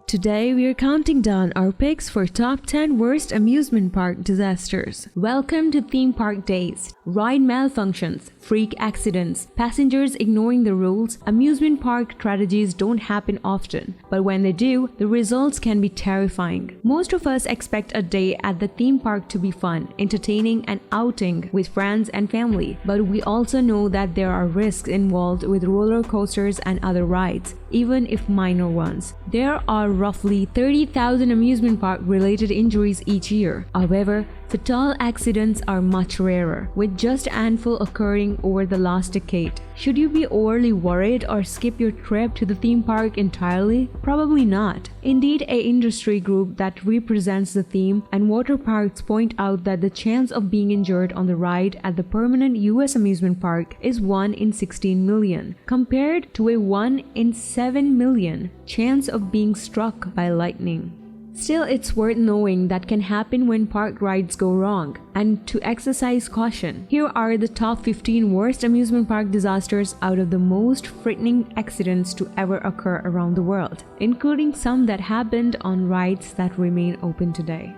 Today we are counting down our picks for top 10 worst amusement park disasters. Welcome to Theme Park Days. Ride malfunctions, freak accidents, passengers ignoring the rules. Amusement park tragedies don't happen often, but when they do, the results can be terrifying. Most of us expect a day at the theme park to be fun, entertaining, and outing with friends and family, but we also know that there are risks involved with roller coasters and other rides, even if minor ones. There are roughly 30,000 amusement park related injuries each year. However, fatal accidents are much rarer, with just a handful occurring over the last decade. Should you be overly worried or skip your trip to the theme park entirely? Probably not. Indeed, an industry group that represents the theme and water parks point out that the chance of being injured on the ride at the permanent US amusement park is 1 in 16 million, compared to a 1 in 7 million chance of being struck by lightning. Still, it's worth knowing that can happen when park rides go wrong, and to exercise caution. Here are the top 15 worst amusement park disasters out of the most frightening accidents to ever occur around the world, including some that happened on rides that remain open today.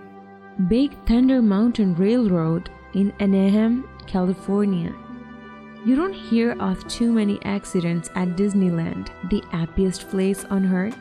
Big Thunder Mountain Railroad in Anaheim, California. You don't hear of too many accidents at Disneyland, the happiest place on earth.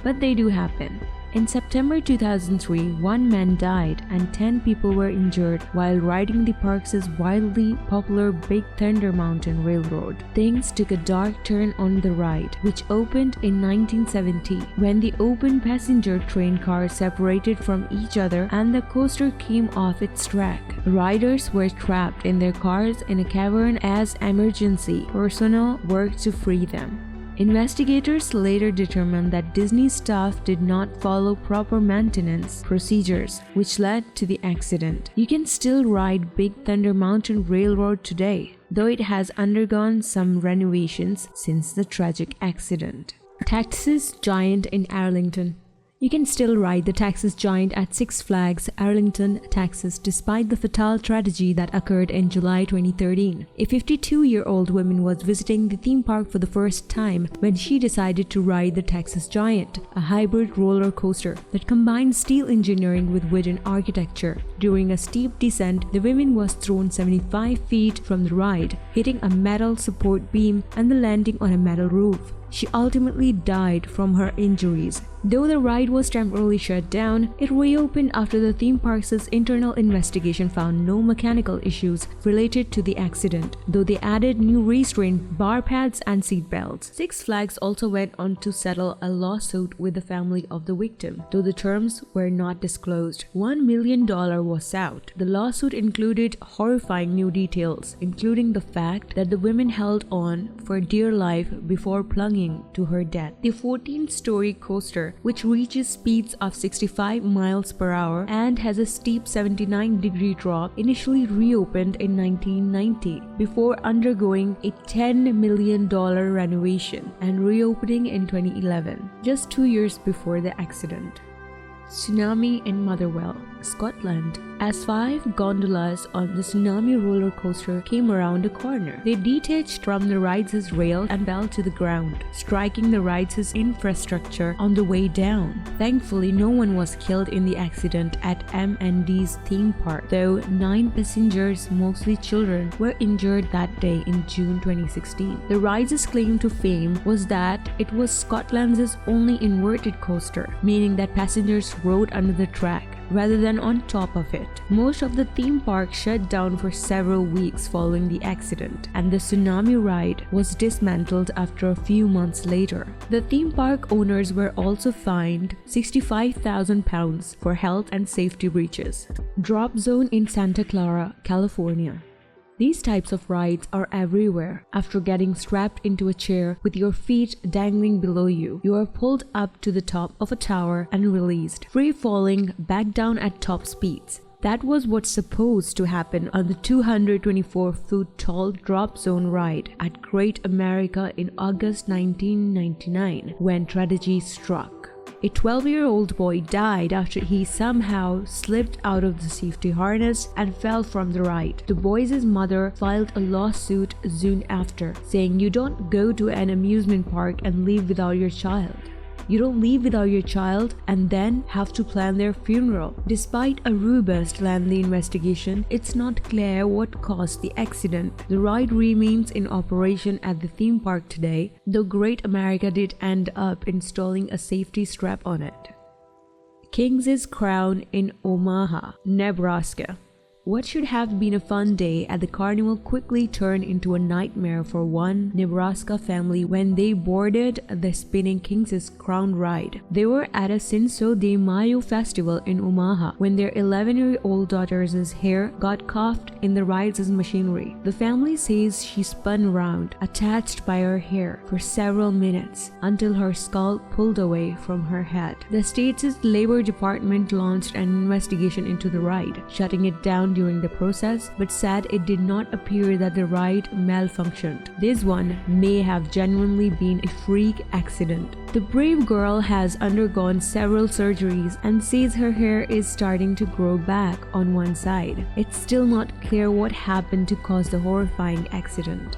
But they do happen. In September 2003, one man died and 10 people were injured while riding the park's wildly popular Big Thunder Mountain Railroad. Things took a dark turn on the ride, which opened in 1970 when the open passenger train cars separated from each other and the coaster came off its track. Riders were trapped in their cars in a cavern as emergency personnel worked to free them. Investigators later determined that Disney staff did not follow proper maintenance procedures, which led to the accident. You can still ride Big Thunder Mountain Railroad today, though it has undergone some renovations since the tragic accident. Texas Giant in Arlington. You can still ride the Texas Giant at Six Flags, Arlington, Texas, despite the fatal tragedy that occurred in July 2013. A 52-year-old woman was visiting the theme park for the first time when she decided to ride the Texas Giant, a hybrid roller coaster that combines steel engineering with wooden architecture. During a steep descent, the woman was thrown 75 feet from the ride, hitting a metal support beam and landing on a metal roof. She ultimately died from her injuries. Though the ride was temporarily shut down, it reopened after the theme park's internal investigation found no mechanical issues related to the accident, though they added new restraint bar pads and seat belts. Six Flags also went on to settle a lawsuit with the family of the victim, though the terms were not disclosed. $1 million was sought. The lawsuit included horrifying new details, including the fact that the woman held on for dear life before plunging to her death. The 14-story coaster, which reaches speeds of 65 miles per hour and has a steep 79-degree drop, initially reopened in 1990 before undergoing a $10 million renovation and reopening in 2011, just 2 years before the accident. Tsunami in Motherwell, Scotland. As 5 gondolas on the Tsunami roller coaster came around a corner, they detached from the ride's rail and fell to the ground, striking the ride's infrastructure on the way down. Thankfully, no one was killed in the accident at M&D's theme park, though 9 passengers, mostly children, were injured that day in June 2016. The ride's claim to fame was that it was Scotland's only inverted coaster, meaning that passengers rode under the track rather than on top of it. Most of the theme park shut down for several weeks following the accident, and the Tsunami ride was dismantled after a few months later. The theme park owners were also fined £65,000 for health and safety breaches. Drop zone in Santa Clara, California. These types of rides are everywhere. After getting strapped into a chair with your feet dangling below you, you are pulled up to the top of a tower and released, free falling back down at top speeds. That was what's supposed to happen on the 224-foot tall drop zone ride at Great America in August 1999, when tragedy struck. A 12-year-old boy died after he somehow slipped out of the safety harness and fell from the ride. The boy's mother filed a lawsuit soon after, saying you don't go to an amusement park and leave without your child. You don't leave without your child and then have to plan their funeral. Despite a robust, lengthy investigation, it's not clear what caused the accident. The ride remains in operation at the theme park today, though Great America did end up installing a safety strap on it. King's Crown in Omaha, Nebraska. What should have been a fun day at the carnival quickly turned into a nightmare for one Nebraska family when they boarded the spinning King's Crown ride. They were at a Cinco de Mayo festival in Omaha when their 11-year-old daughter's hair got caught in the ride's machinery. The family says she spun around, attached by her hair, for several minutes until her scalp pulled away from her head. The state's Labor Department launched an investigation into the ride, shutting it down during the process, but said it did not appear that the ride malfunctioned. This one may have genuinely been a freak accident. The brave girl has undergone several surgeries and says her hair is starting to grow back on one side. It's still not clear what happened to cause the horrifying accident.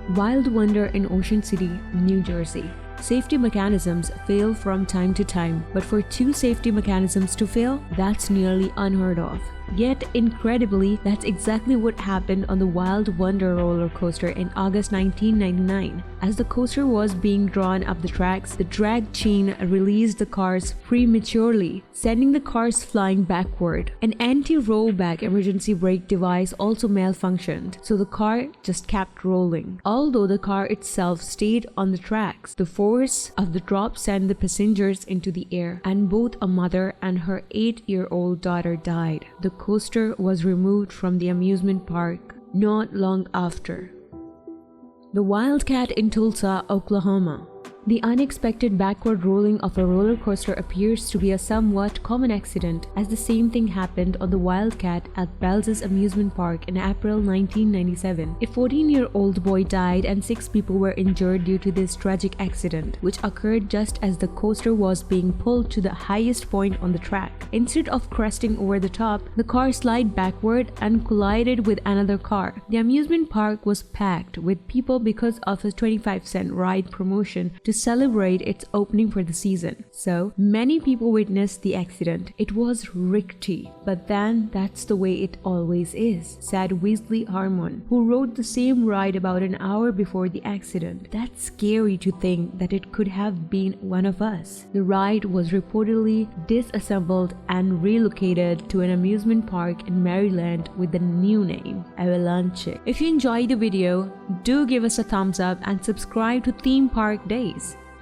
Wild Wonder in Ocean City, New Jersey. Safety mechanisms fail from time to time, but for two safety mechanisms to fail, that's nearly unheard of. Yet, incredibly, that's exactly what happened on the Wild Wonder roller coaster in August 1999. As the coaster was being drawn up the tracks, the drag chain released the cars prematurely, sending the cars flying backward. An anti-rollback emergency brake device also malfunctioned, so the car just kept rolling. Although the car itself stayed on the tracks, the force of the drop sent the passengers into the air, and both a mother and her 8-year-old daughter died. The coaster was removed from the amusement park not long after. The Wildcat in Tulsa, Oklahoma. The unexpected backward rolling of a roller coaster appears to be a somewhat common accident, as the same thing happened on the Wildcat at Bell's amusement park in April 1997. A 14-year-old boy died and 6 people were injured due to this tragic accident, which occurred just as the coaster was being pulled to the highest point on the track. Instead of cresting over the top, the car slid backward and collided with another car. The amusement park was packed with people because of a 25-cent ride promotion to celebrate its opening for the season. So many people witnessed the accident. It was rickety, but then that's the way it always is, said Wesley Harmon, who rode the same ride about an hour before the accident. That's scary to think that it could have been one of us. The ride was reportedly disassembled and relocated to an amusement park in Maryland with the new name, Avalanche. If you enjoyed the video, do give us a thumbs up and subscribe to Theme Park Days.